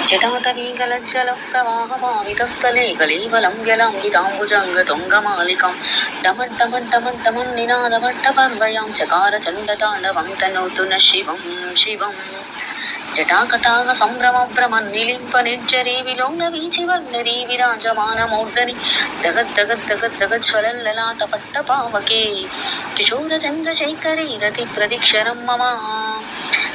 जटाटवीकलज्जलप्रवाहमावितस्थले कलेवलं व्यलाङ्गिताम्बुजङ्गतुङ्गमालिकां डमड्डमड्डमड्डमन्निनादमट्टपर्वयां चकार चण्डताण्डवं तनोतु न शिवं शिवम् जटाकटाह सम्भ्रमभ्रमन्निलिम्पनिर्जरी विलोलवीचिवल्लरी विराजमानमूर्धनि दगद्दगद्दगद्दगज्ज्वलल्ललाटपट्टपावके किशोरचन्द्रशेखरे रतिप्रदीक्षणं मम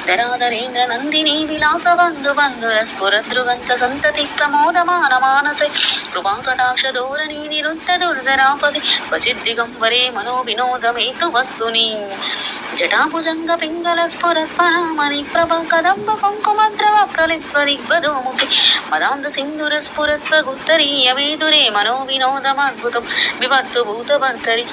धराधरेन्द्र नन्दिनी विलासबन्धु बन्धुरस्फुरद्रुवन्त सन्तति प्रमोदमान मानसे कृपाकटाक्षधोरणी निरुद्ध दुर्धरापदे क्वचिद्दिगम्बरे मनो विनोदमेतु वस्तुनि जटाभुजङ्ग पिङ्गल स्फुरत्परामणि प्रभ कदम्ब कुङ्कुमद्रव कलित्वदिग्वधूमुखि मदान्ध सिन्दूर स्फुरत्वगुत्तरीय वेदुरे मनो विनोदमद्भुतं विभर्तु भूतभर्तरि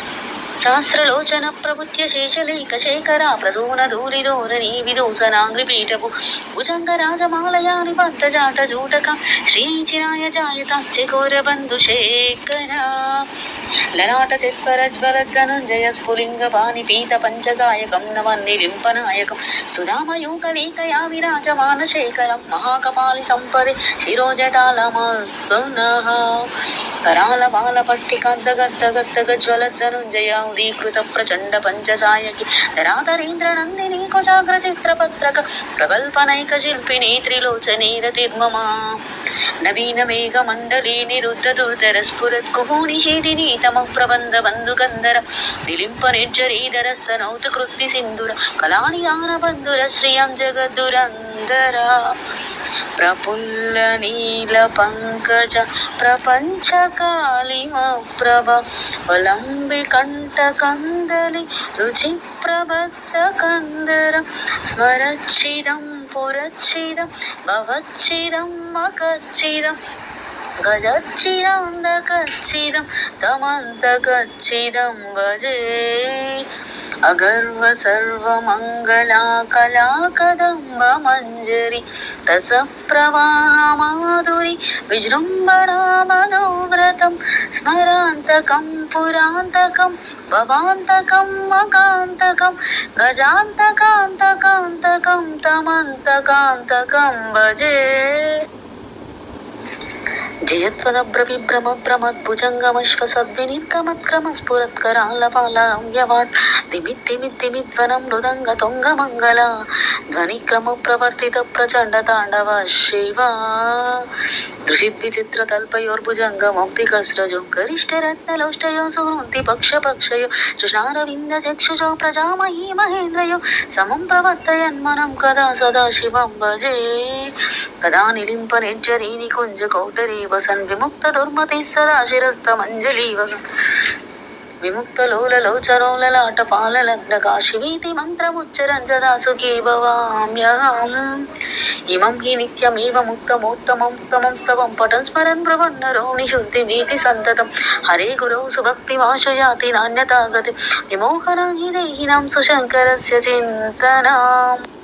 सहस्रलोचन प्रभुत्य शेषलेखशेखरा प्रसून धूरिधोरणी विदोसनाङ्घ्रिपीठपु भुजङ्गराजमालया निबद्धजाटजूटका श्रीचिराय जायताच्चिघोरबन्धुशेखरा ललाटचित्वरज्वलद्धनुञ्जय स्फुलिङ्गपानिपीतपञ्चसायकं नवन्निलिम्पनायकं सुधामयूकलीकया विराजमानशेखरं महाकपालि सम्पदे शिरोजटालमस्तु नः करालबालपट्टिकाद्दगद्दगद्दगज्वलद्धनुञ्जय उदीकृत प्रचंड पंचसायकी धराधरेन्द्र नंदिनी कुचाग्र चित्रपत्रक प्रकल्पनैक शिल्पिनी त्रिलोचने रतिर्ममा नवीन मेघ मंडली निरुद्ध दुर्धर स्फुरत् कुहूनिषेदिनी तम प्रबंध बंधुकंदर निलिंप निर्जरीधर स्तनौत कृत्ति सिंधुर कलानियान बंधुर श्रियं जगद्दुरंदर प्रफुल्ल नील पंकज प्रपंच कालिम प्रभ वलंबि कंठ कंदलि रुचि प्रबद्ध कंदर स्मरच्छिदं पुरच्छिदं भवच्छिदं मकच्छिदं गजच्छिदान्दकच्छिदं तमन्तकच्छिदं भजे अगर्व सर्वमङ्गला कला कदम्ब मञ्जरी रसप्रवाहमाधुरी विजृम्भणा मनोव्रतं स्मरान्तकं पुरान्तकं भवान्तकं मकान्तकं गजान्तकान्तकान्तकं तमन्तकान्तकं भजे जयत्वदभ्रविभ्रमभ्रमद्भुजङ्गमश्वसद्विनिर्गमत्क्रमस्फुरत्करालपालव्यवाट् दिमिद्दिमिद्दिमिध्वनं मृदङ्गतुङ्गमङ्गला ध्वनिक्रमप्रवर्तितप्रचण्डताण्डव शिवा दृशिद्विचित्रतल्पयोर्भुजङ्गमम्बिकस्रजो गरिष्ठरत्नलोष्टयो सुहृन्ति पक्षपक्षयो कृष्णारविन्दचक्षुषो प्रजामही महेन्द्रयो समं प्रवर्तयन्मनं कदा सदा शिवं भजे कदा निलिम्प निर्जरी निकुञ्ज कौटरी वसन् विमुक्त दुर्मतिः सदा शिरस्तमञ्जलीव विमुक्त लोललोचनो ललाटपाललग्नकाशिवीति मन्त्रमुच्चरन् सदा सुखी भवाम्यहम् इमं हि नित्यमेवमुत्तमोत्तमं स्तवं पठन् स्मरन् ब्रुवन्नरो निशुद्धिमीति सन्ततं हरे गुरौ सुभक्तिमाशु याति नान्यथा गति विमोहनं हि देहिनां सुशङ्करस्य चिन्तनम्।